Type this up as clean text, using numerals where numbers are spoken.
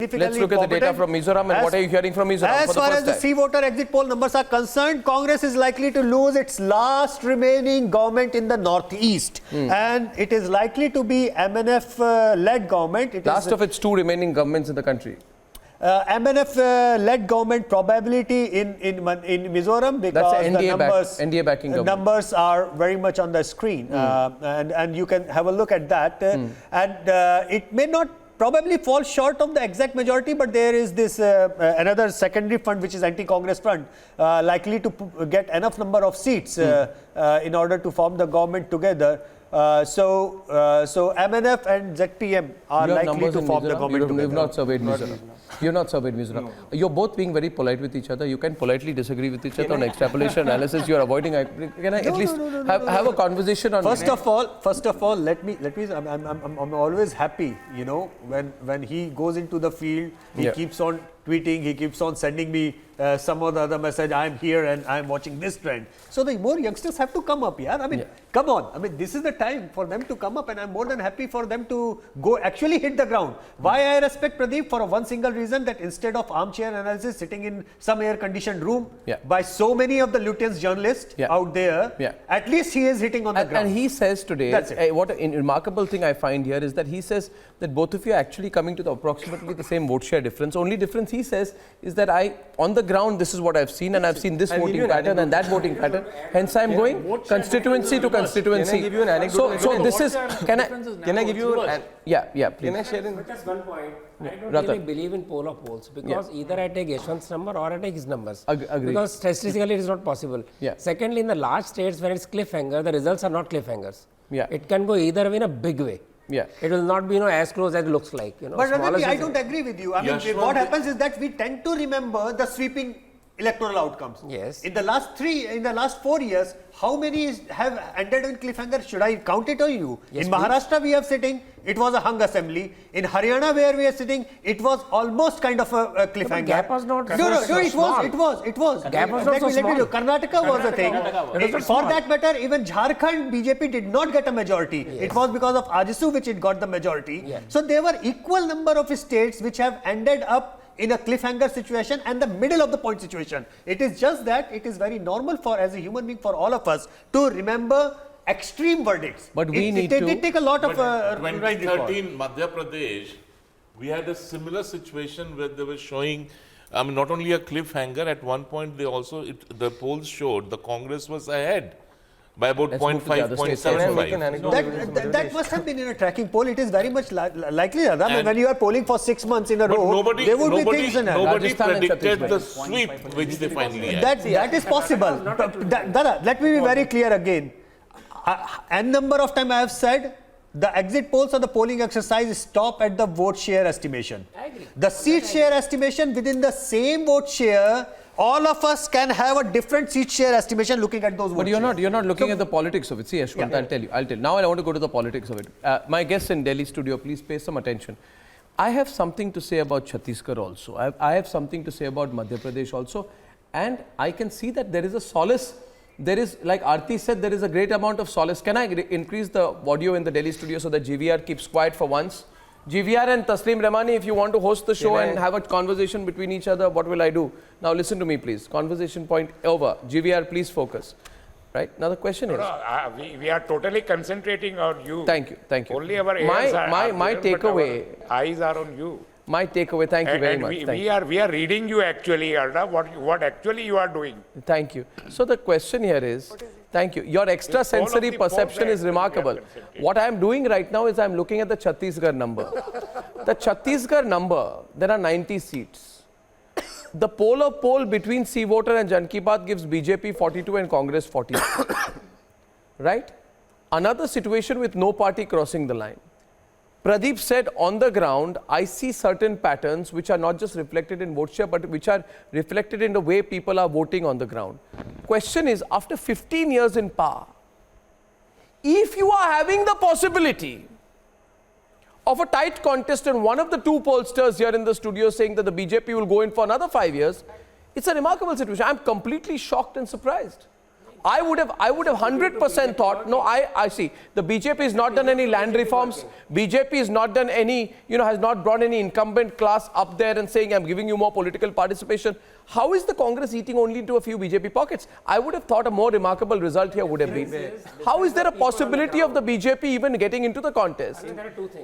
Let's look at the data from Mizoram and what are you hearing from Mizoram? As far as the CVoter exit poll numbers are concerned, Congress is likely to lose its last remaining government in the northeast. And it is likely to be MNF-led government. Last of its two remaining governments in the country. MNF-led government probability in Mizoram, because the NDA backing numbers are very much on the screen. And you can have a look at that. And it may not probably fall short of the exact majority, but there is this another secondary front, which is anti-Congress front, likely to get enough number of seats in order to form the government together. So MNF and ZPM are likely to form the government together. You've not surveyed Mizoram. You've not surveyed Mizoram. No. You're both being very polite with each other. You can politely disagree with each other on extrapolation analysis. You're avoiding. Can I at least have a conversation on? First of all, let me. I'm always happy, you know, when he goes into the field, he keeps on tweeting, he keeps on sending me some or the other message, I'm here and I'm watching this trend. So the more youngsters have to come up, I mean, come on. I mean, this is the time for them to come up, and I'm more than happy for them to go actually hit the ground. Why I respect Pradeep? For one single reason, that instead of armchair analysis sitting in some air-conditioned room by so many of the lieutenants journalists out there, at least he is hitting on the ground. And he says today, what a remarkable thing I find here is that he says that both of you are actually coming to approximately the same vote share difference. Only difference he says is that on the ground, this is what I've seen, and I've seen this voting pattern and that voting pattern. Hence, I'm going constituency to constituency. Can I give you an anecdote? So this is. Can I give you? Yeah, please. Can I share in? But that's one point. I don't really believe in polar polls, because either I take Yashwant's number or I take his numbers. Agree. Because statistically it is not possible. Secondly, in the large states where it's cliffhanger, the results are not cliffhangers. It can go either way in a big way. It will not be as close as it looks like. But I don't agree with you. I mean, what happens is that we tend to remember the sweeping electoral outcomes. Yes. In the last 4 years, how many have ended in cliffhanger? Should I count it on you? Yes, in Maharashtra, we are sitting, it was a hung assembly. In Haryana, where we are sitting, it was almost kind of a cliffhanger. The gap was not it was. The gap was not so small. Karnataka was a thing. For that matter, even Jharkhand, BJP did not get a majority. It was because of Ajisu which it got the majority. So there were equal number of states which have ended up in a cliffhanger situation and the middle of the point situation. It is just that it is very normal as a human being, for all of us to remember extreme verdicts. But we need it take a lot of 2013 Madhya Pradesh, we had a similar situation where they were showing, I mean, not only a cliffhanger, at one point they also, the polls showed the Congress was ahead by about 0.5, 0.75. That must have been in a tracking poll. It is very much likely that when you are polling for 6 months in a row, there would be things in it. Nobody predicted the sweep which they finally had. That is possible. Dada, let me be very clear again. N number of times I have said, the exit polls or the polling exercise stop at the vote share estimation. The seat share estimation within the same vote share, all of us can have a different seat share estimation looking at those votes. But you're not looking at the politics of it. See, Yashwant, I'll tell you. Now I want to go to the politics of it. My guests in Delhi studio, please pay some attention. I have something to say about Chhattisgarh also. I have something to say about Madhya Pradesh also. And I can see that there is a solace. There is, like Aarti said, there is a great amount of solace. Can I increase the audio in the Delhi studio so that GVR keeps quiet for once? GVR and Taslim Rahmani, if you want to host the show and have a conversation between each other, what will I do? Now listen to me, please. Conversation point over. GVR, please focus. Right? Now the question is... we are totally concentrating on you. Thank you. Only our ears my takeaway... eyes are on you. My takeaway, thank you very much. We are reading you actually, Arda, what actually you are doing. Thank you. So the question here is... Thank you. Your extrasensory perception is remarkable. What I am doing right now is I am looking at the Chhattisgarh number. The Chhattisgarh number, there are 90 seats. The polar poll between CVoter and Jan Ki Baat gives BJP 42 and Congress 42. Right? Another situation with no party crossing the line. Pradeep said, on the ground, I see certain patterns which are not just reflected in vote share, but which are reflected in the way people are voting on the ground. Question is, after 15 years in power, if you are having the possibility of a tight contest and one of the two pollsters here in the studio saying that the BJP will go in for another 5 years, it's a remarkable situation. I'm completely shocked and surprised. I would have 100% thought, no, I see. The BJP has not done any land reforms. BJP has not done any, has not brought any incumbent class up there and saying, I'm giving you more political participation. How is the Congress eating only into a few BJP pockets? I would have thought a more remarkable result here would have been. How is there a possibility of the BJP even getting into the contest? There are two things.